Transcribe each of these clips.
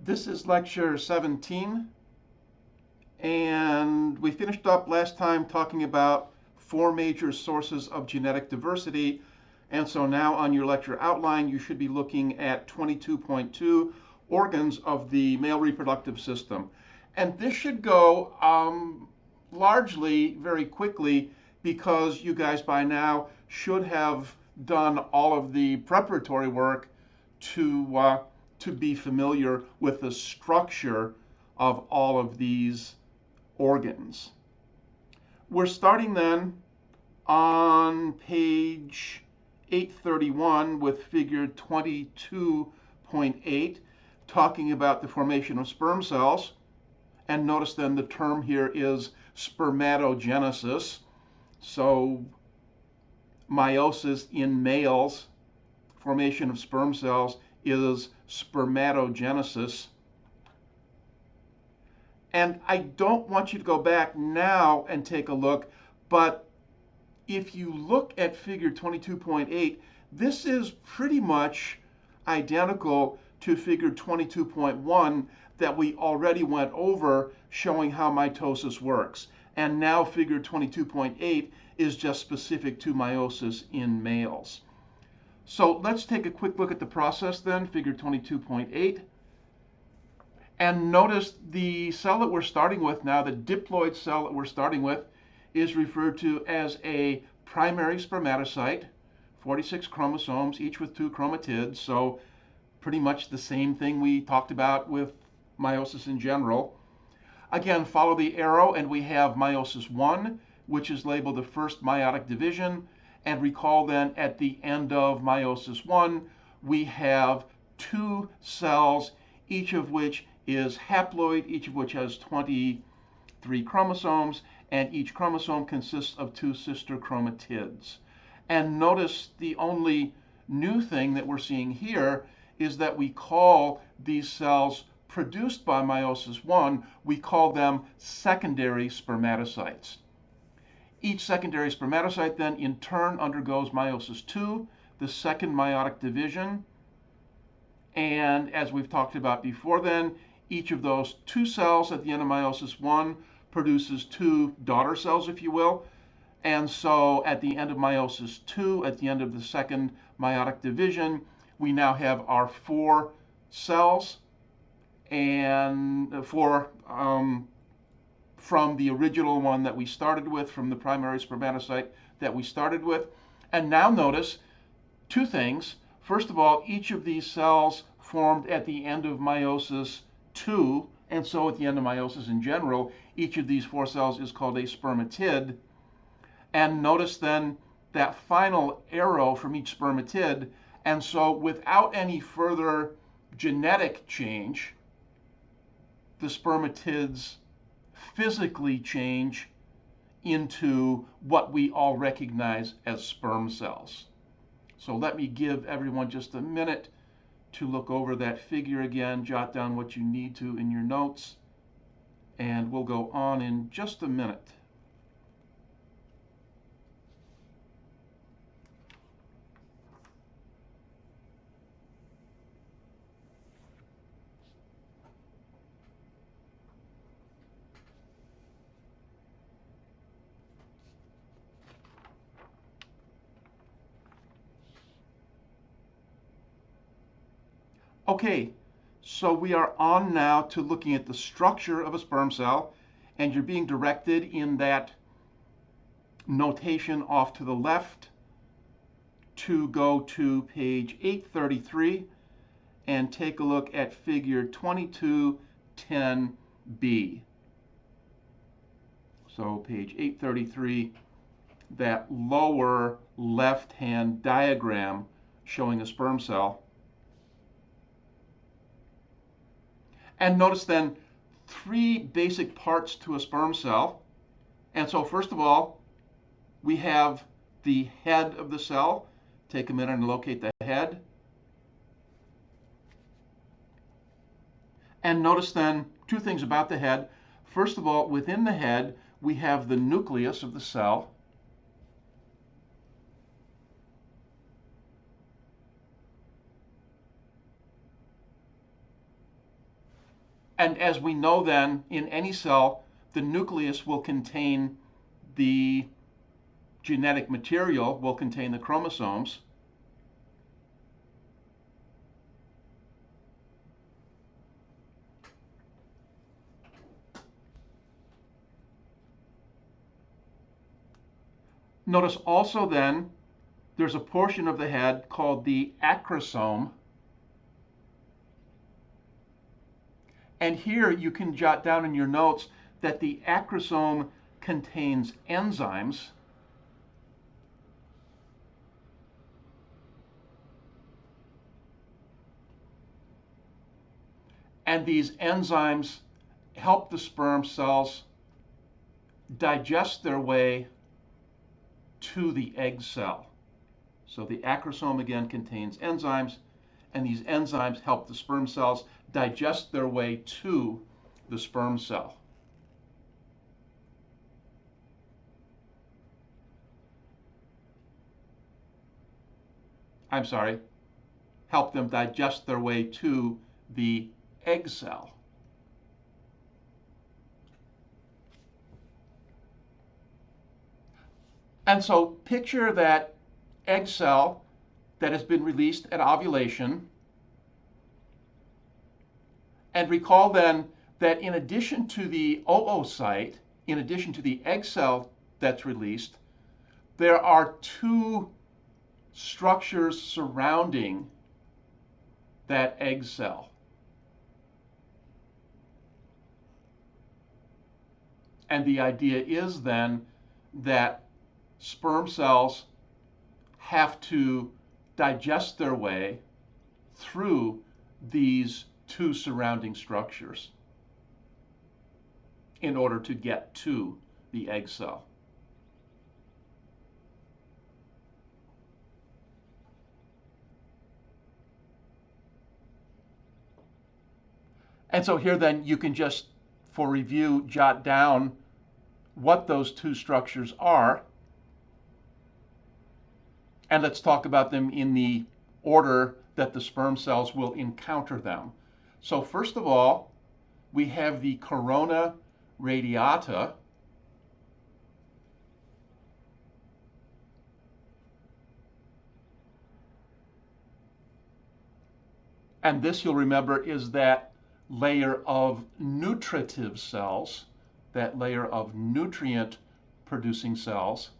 This is lecture 17, and we finished up last time talking about four major sources of genetic diversity. And so now on your lecture outline, you should be looking at 22.2, organs of the male reproductive system. And this should go largely very quickly because you guys by now should have done all of the preparatory work to be familiar with the structure of all of these organs. We're starting then on page 831 with figure 22.8, talking about the formation of sperm cells. And notice then the term here is spermatogenesis. So meiosis in males, formation of sperm cells, is spermatogenesis. And I don't want you to go back now and take a look, but if you look at figure 22.8, this is pretty much identical to figure 22.1 that we already went over, showing how mitosis works. And now figure 22.8 is just specific to meiosis in males. So let's take a quick look at the process then, figure 22.8. And notice the cell that we're starting with now, the diploid cell that we're starting with, is referred to as a primary spermatocyte, 46 chromosomes, each with 2 chromatids. So pretty much the same thing we talked about with meiosis in general. Again, follow the arrow, and we have meiosis 1, which is labeled the first meiotic division. And recall then at the end of meiosis 1, we have 2 cells, each of which is haploid, each of which has 23 chromosomes, and each chromosome consists of 2 sister chromatids. And notice the only new thing that we're seeing here is that we call these cells produced by meiosis 1, we call them secondary spermatocytes. Each secondary spermatocyte then in turn undergoes meiosis 2, the second meiotic division. And as we've talked about before then, each of those 2 cells at the end of meiosis 1 produces 2 daughter cells, if you will. And so at the end of meiosis 2, at the end of the second meiotic division, we now have our 4 cells, and from the original one that we started with, from the primary spermatocyte that we started with. And now notice 2 things. First of all, each of these cells formed at the end of meiosis 2, and so at the end of meiosis in general, each of these 4 cells is called a spermatid. And notice then that final arrow from each spermatid. And so without any further genetic change, the spermatids physically change into what we all recognize as sperm cells. So let me give everyone just a minute to look over that figure again, jot down what you need to in your notes, and we'll go on in just a minute. Okay, so we are on now to looking at the structure of a sperm cell, and you're being directed in that notation off to the left to go to page 833 and take a look at figure 2210B. So page 833, that lower left-hand diagram showing a sperm cell. And notice then 3 basic parts to a sperm cell. And so first of all, we have the head of the cell. Take a minute and locate the head. And notice then 2 things about the head. First of all, within the head, we have the nucleus of the cell. And as we know then, in any cell, the nucleus will contain the genetic material, will contain the chromosomes. Notice also then, there's a portion of the head called the acrosome. And here you can jot down in your notes that the acrosome contains enzymes. And these enzymes help the sperm cells digest their way to the egg cell. So the acrosome again contains enzymes, and these enzymes help the sperm cells digest their way to the sperm cell. I'm sorry, help them digest their way to the egg cell. And so picture that egg cell that has been released at ovulation. And recall then that in addition to the oocyte, in addition to the egg cell that's released, there are two structures surrounding that egg cell. And the idea is then that sperm cells have to digest their way through these two surrounding structures in order to get to the egg cell. And so here then you can just, for review, jot down what those two structures are. And let's talk about them in the order that the sperm cells will encounter them. So first of all, we have the corona radiata. And this, you'll remember, is that layer of nutritive cells, that layer of nutrient producing cells.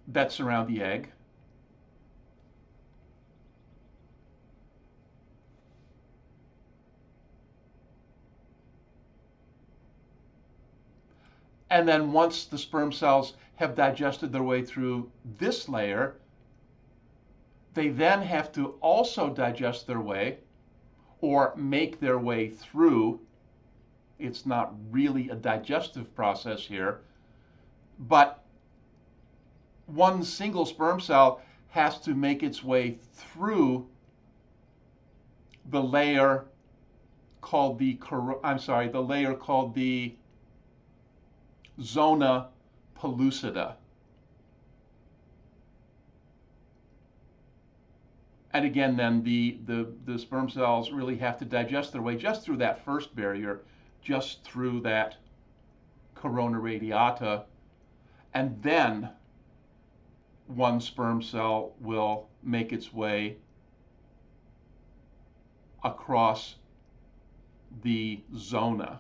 That surround the egg. And then once the sperm cells have digested their way through this layer, they then have to also digest their way or make their way through. It's not really a digestive process here, but one single sperm cell has to make its way through the layer called the zona pellucida. And again, then the sperm cells really have to digest their way just through that first barrier, just through that corona radiata, and then one sperm cell will make its way across the zona.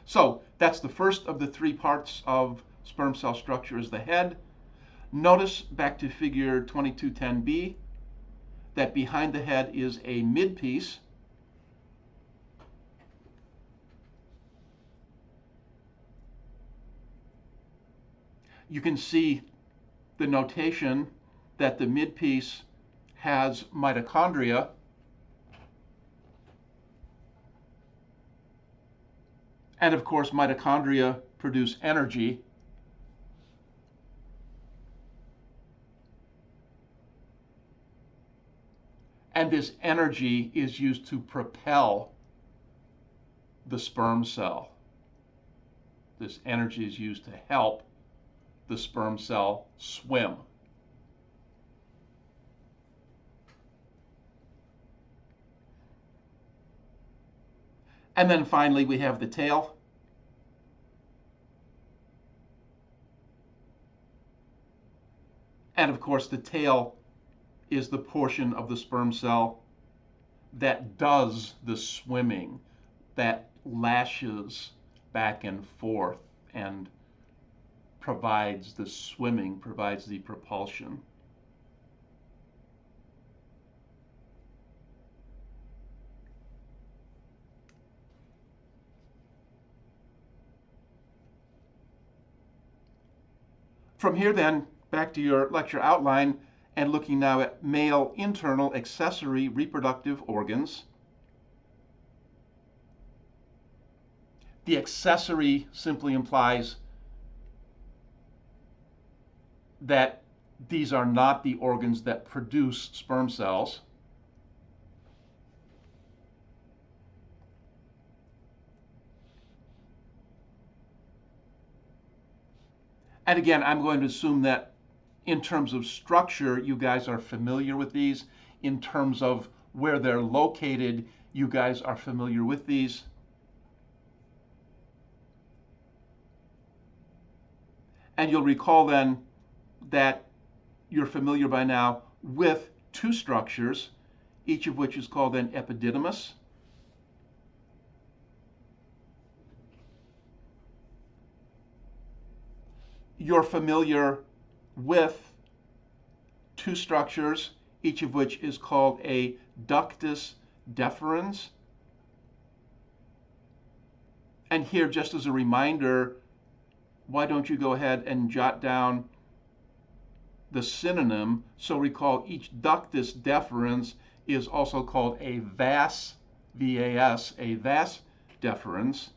So that's the first of the three parts of sperm cell structure, is the head. Notice back to figure 2210b that behind the head is a midpiece. You can see the notation that the midpiece has mitochondria. And of course, mitochondria produce energy. And this energy is used to propel the sperm cell. This energy is used to help the sperm cell swim. And then finally, we have the tail. And of course, the tail is the portion of the sperm cell that does the swimming, that lashes back and forth and provides the swimming, provides the propulsion. From here then, back to your lecture outline, and looking now at male internal accessory reproductive organs. The accessory simply implies that these are not the organs that produce sperm cells. And again, I'm going to assume that in terms of structure, you guys are familiar with these. In terms of where they're located, you guys are familiar with these. And you'll recall then that you're familiar by now with two structures, each of which is called an epididymis. You're familiar with two structures, each of which is called a ductus deferens. And here, just as a reminder, why don't you go ahead and jot down the synonym? So recall each ductus deferens is also called a vas, V-A-S, a vas deferens.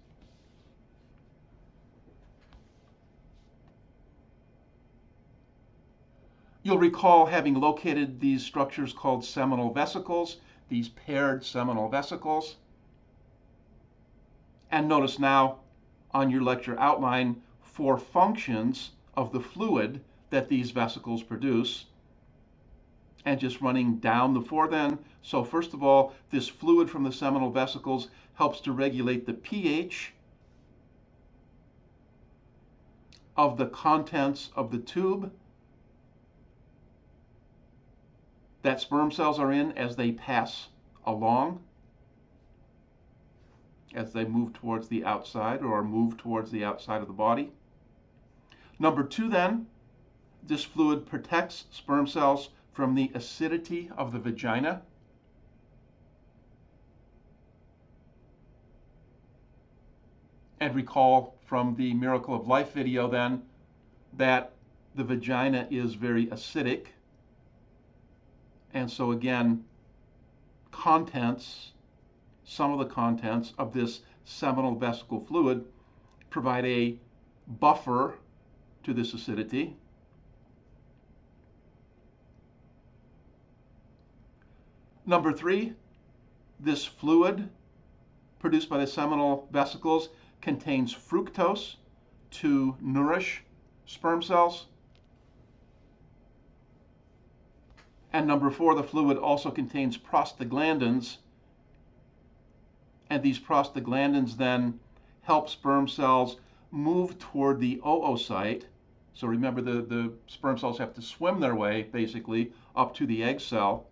You'll recall having located these structures called seminal vesicles, these paired seminal vesicles. And notice now on your lecture outline 4 functions of the fluid that these vesicles produce. And just running down the 4 then. So first of all, this fluid from the seminal vesicles helps to regulate the pH of the contents of the tube that sperm cells are in as they pass along, as they move towards the outside or move towards the outside of the body. Number 2 then, this fluid protects sperm cells from the acidity of the vagina. And recall from the Miracle of Life video then that the vagina is very acidic. And so again, some of the contents of this seminal vesicle fluid provide a buffer to this acidity. Number 3, this fluid produced by the seminal vesicles contains fructose to nourish sperm cells. And number 4, the fluid also contains prostaglandins. And these prostaglandins then help sperm cells move toward the oocyte. So remember, the sperm cells have to swim their way, basically, up to the egg cell.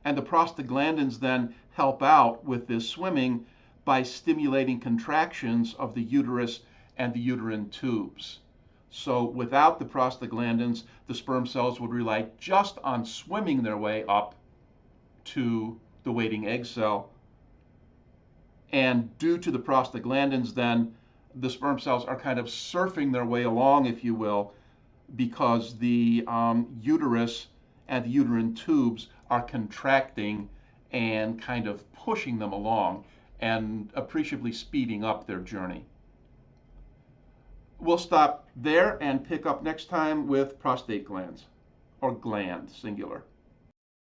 And the prostaglandins then help out with this swimming by stimulating contractions of the uterus and the uterine tubes. So without the prostaglandins, the sperm cells would rely just on swimming their way up to the waiting egg cell. And due to the prostaglandins, then, the sperm cells are kind of surfing their way along, if you will, because the uterus and the uterine tubes are contracting and kind of pushing them along and appreciably speeding up their journey. We'll stop there and pick up next time with prostate glands, or gland, singular.